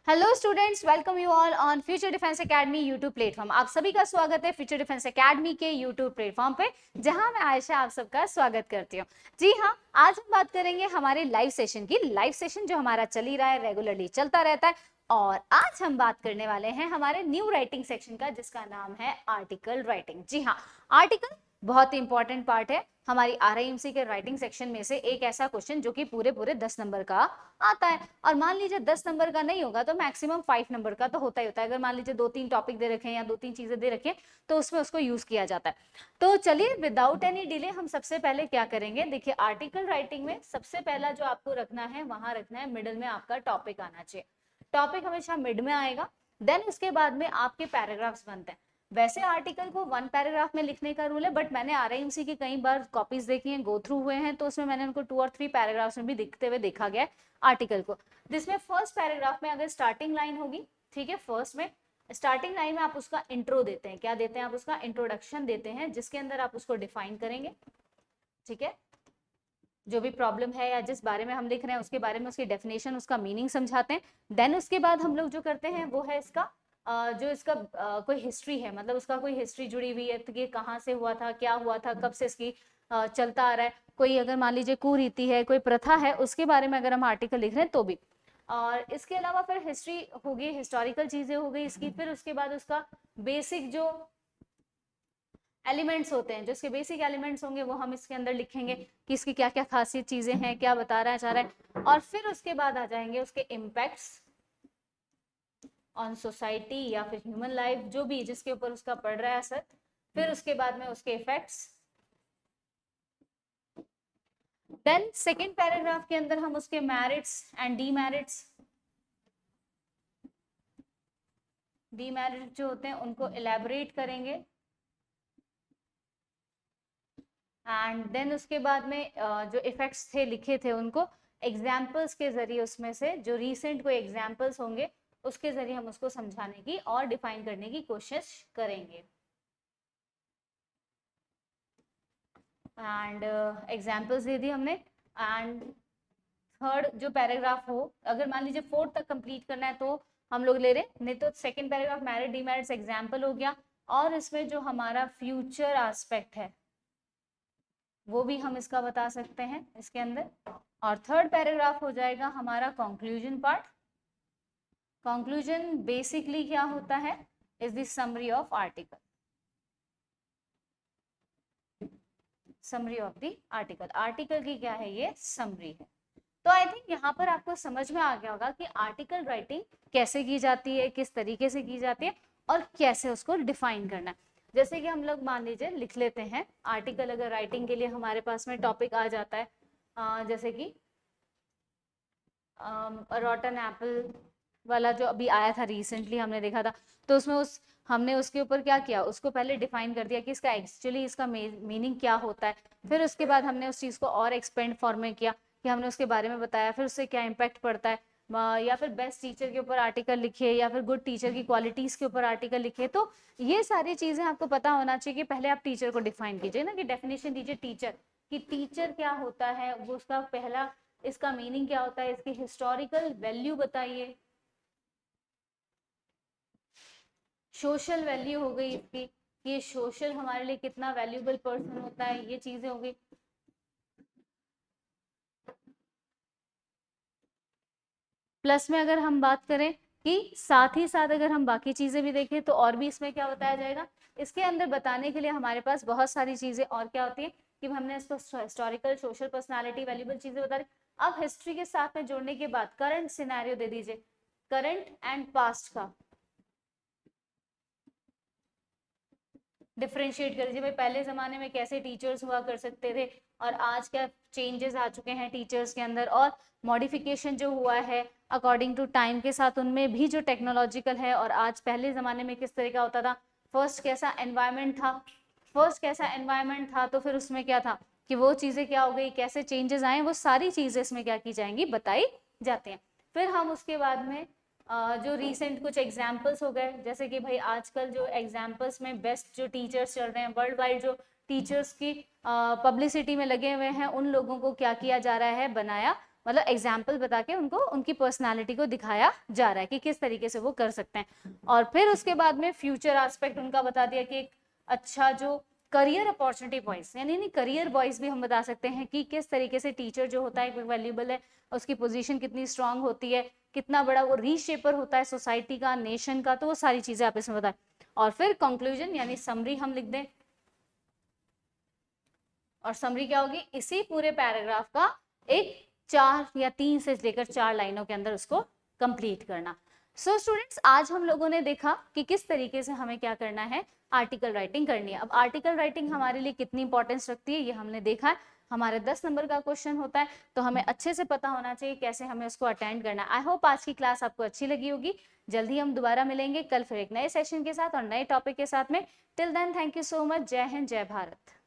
Hello students, welcome you all on future defence academy YouTube platform. आप सभी का स्वागत है फ्यूचर डिफेंस एकेडमी के यूट्यूब प्लेटफॉर्म पे, जहां मैं आयशा आप सबका स्वागत करती हूँ। जी हाँ, आज हम बात करेंगे हमारे लाइव सेशन की। लाइव सेशन जो हमारा चल ही रहा है, रेगुलरली चलता रहता है। और आज हम बात करने वाले हैं हमारे न्यू राइटिंग सेक्शन का, जिसका नाम है आर्टिकल राइटिंग। जी हाँ, आर्टिकल बहुत ही इंपॉर्टेंट पार्ट है हमारी आरआईएमसी के राइटिंग सेक्शन में से। एक ऐसा क्वेश्चन जो कि पूरे 10 नंबर का आता है। और मान लीजिए 10 नंबर का नहीं होगा तो मैक्सिमम 5 नंबर का तो होता ही होता है। अगर मान लीजिए 2-3 टॉपिक दे रखे हैं या 2-3 चीजें दे रखी हैं तो उसमें उसको यूज किया जाता है। तो चलिए विदाउट एनी डिले हम सबसे पहले क्या करेंगे, देखिए आर्टिकल राइटिंग में सबसे पहला जो आपको रखना है, वहां रखना है मिडिल में आपका टॉपिक आना चाहिए। टॉपिक हमेशा मिड में आएगा, देन उसके बाद में आपके पैराग्राफ्स बनते हैं। वैसे आर्टिकल को 1 पैराग्राफ में लिखने का रूल है, बट मैंने आरआईएमसी की कई बार कॉपीज देखी हैं, गो थ्रू हुए हैं, तो उसमें मैंने उनको 2 और 3 पैराग्राफ्स में भी दिखते हुए देखा गया है आर्टिकल को। जिसमें फर्स्ट पैराग्राफ में अगर स्टार्टिंग लाइन होगी, ठीक है, फर्स्ट में स्टार्टिंग लाइन में आप उसका इंट्रो देते हैं। क्या देते हैं आप उसका? इंट्रोडक्शन देते हैं, जिसके अंदर आप उसको डिफाइन करेंगे। ठीक है, जो भी प्रॉब्लम है या जिस बारे में हम लिख रहे हैं उसके बारे में उसकी डेफिनेशन, उसका मीनिंग समझाते हैं। देन उसके बाद हम लोग जो करते हैं वो है इसका जो इसका कोई हिस्ट्री है, मतलब उसका कोई हिस्ट्री जुड़ी हुई है कि कहाँ से हुआ था, क्या हुआ था, कब से इसकी चलता आ रहा है। कोई अगर मान लीजिए कुरीति है, कोई प्रथा है, उसके बारे में अगर हम आर्टिकल लिख रहे हैं तो भी। और इसके अलावा फिर हिस्ट्री होगी, हिस्टोरिकल चीजें हो गई इसकी। फिर उसके बाद उसका बेसिक जो एलिमेंट्स होते हैं, जो इसके बेसिक एलिमेंट्स होंगे वो हम इसके अंदर लिखेंगे कि इसकी क्या क्या खासियत चीजें हैं, क्या बता रहा है चाह रहा है। और फिर उसके बाद आ जाएंगे उसके इम्पैक्ट्स ऑन सोसाइटी या फिर ह्यूमन लाइफ, जो भी जिसके ऊपर उसका पड़ रहा है असर। फिर उसके बाद में उसके इफेक्ट्स। देन सेकेंड पैराग्राफ के अंदर हम उसके मेरिट्स एंड डीमेरिट्स जो होते हैं उनको इलेबोरेट करेंगे। एंड देन उसके बाद में जो इफेक्ट्स थे लिखे थे उनको एग्जाम्पल्स के जरिए, उसमें से जो रीसेंट कोई एग्जाम्पल्स होंगे उसके जरिए हम उसको समझाने की और डिफाइन करने की कोशिश करेंगे। एंड एग्जाम्पल्स दे दी हमने। एंड थर्ड जो पैराग्राफ हो, अगर मान लीजिए फोर्थ तक कंप्लीट करना है तो हम लोग ले रहे, नहीं तो second paragraph merit demerits example हो गया। और इसमें जो हमारा फ्यूचर एस्पेक्ट है वो भी हम इसका बता सकते हैं इसके अंदर। और थर्ड पैराग्राफ हो जाएगा हमारा कंक्लूजन पार्ट। कंक्लूजन बेसिकली क्या होता है, is the summary of article. Summary of the article, article की क्या है, ये समरी है। तो आई थिंक यहाँ पर आपको समझ में आ गया होगा कि आर्टिकल राइटिंग कैसे की जाती है, किस तरीके से की जाती है और कैसे उसको डिफाइन करना है। जैसे कि हम लोग मान लीजिए लिख लेते हैं आर्टिकल, अगर राइटिंग के लिए हमारे पास में टॉपिक आ जाता है जैसे कि रॉटन एप्पल वाला जो अभी आया था रिसेंटली, हमने देखा था, तो उसमें हमने उसके ऊपर क्या किया, उसको पहले डिफाइन कर दिया कि इसका एक्चुअली इसका मीनिंग क्या होता है। फिर उसके बाद हमने उस चीज़ को और एक्सपेंड फॉर्म में किया कि हमने उसके बारे में बताया, फिर उससे क्या इम्पैक्ट पड़ता है। या फिर बेस्ट टीचर के ऊपर आर्टिकल लिखे, या फिर गुड टीचर की क्वालिटीज के ऊपर आर्टिकल लिखे। तो ये सारी चीजें आपको पता होना चाहिए कि पहले आप टीचर को डिफाइन कीजिए ना, कि डेफिनेशन दीजिए टीचर कि टीचर क्या होता है, वो उसका पहला इसका मीनिंग क्या होता है, इसकी हिस्टोरिकल वैल्यू बताइए, सोशल वैल्यू हो गई इसकी, ये सोशल हमारे लिए कितना वैल्यूबल पर्सन होता है, ये चीजें हो गई। प्लस में अगर हम बात करें कि साथ ही साथ अगर हम बाकी चीजें भी देखें तो और भी इसमें क्या बताया जाएगा, इसके अंदर बताने के लिए हमारे पास बहुत सारी चीजें और क्या होती है कि हमने इसको हिस्टोरिकल, सोशल, पर्सनालिटी, वैल्यूबल चीजें बता रही। अब हिस्ट्री के साथ में जोड़ने के बाद करंट सिनेरियो दे दीजिए, करंट एंड पास्ट का डिफरेंशिएट कर दीजिए। भाई पहले जमाने में कैसे टीचर्स हुआ कर सकते थे और आज क्या चेंजेस आ चुके हैं टीचर्स के अंदर, और मॉडिफिकेशन जो हुआ है अकॉर्डिंग टू टाइम के साथ, उनमें भी जो टेक्नोलॉजिकल है, और आज पहले जमाने में किस तरह का होता था, फर्स्ट कैसा एनवायरमेंट था, तो फिर उसमें क्या था कि वो चीजें क्या हो गई, कैसे चेंजेस आए, वो सारी चीजें इसमें क्या की जाएंगी, बताई जाती हैं। फिर हम उसके बाद में जो रीसेंट कुछ एग्जाम्पल्स हो गए, जैसे कि भाई आजकल जो एग्जाम्पल्स में बेस्ट जो टीचर्स चल रहे हैं वर्ल्ड वाइड, जो टीचर्स की पब्लिसिटी में लगे हुए हैं, उन लोगों को क्या किया जा रहा है, बनाया मतलब एग्जाम्पल बता के उनको उनकी पर्सनालिटी को दिखाया जा रहा है कि किस तरीके से वो कर सकते हैं। और फिर उसके बाद में फ्यूचर एस्पेक्ट उनका बता दिया कि एक अच्छा जो करियर अपॉर्चुनिटी वॉइस, यानी करियर वॉइस भी हम बता सकते हैं कि किस तरीके से टीचर जो होता है वैल्यूबल है, उसकी पोजीशन कितनी स्ट्रांग होती है, कितना बड़ा वो रीशेपर होता है सोसाइटी का, नेशन का, तो वो सारी चीजें आप इसमें बताएं। और फिर कंक्लूजन यानी समरी हम लिख दें, और समरी क्या होगी, इसी पूरे पैराग्राफ का एक 4 या 3 से लेकर 4 लाइनों के अंदर उसको कंप्लीट करना। सो स्टूडेंट्स, आज हम लोगों ने देखा कि किस तरीके से हमें क्या करना है, आर्टिकल राइटिंग करनी है। अब आर्टिकल राइटिंग हमारे लिए कितनी इंपॉर्टेंस रखती है ये हमने देखा है। हमारे 10 नंबर का क्वेश्चन होता है, तो हमें अच्छे से पता होना चाहिए कैसे हमें उसको अटेंड करना है। आई होप आज की क्लास आपको अच्छी लगी होगी। जल्दी हम दोबारा मिलेंगे कल फिर एक नए सेशन के साथ और नए टॉपिक के साथ में। Till then, thank you so much. जय हिंद, जय भारत।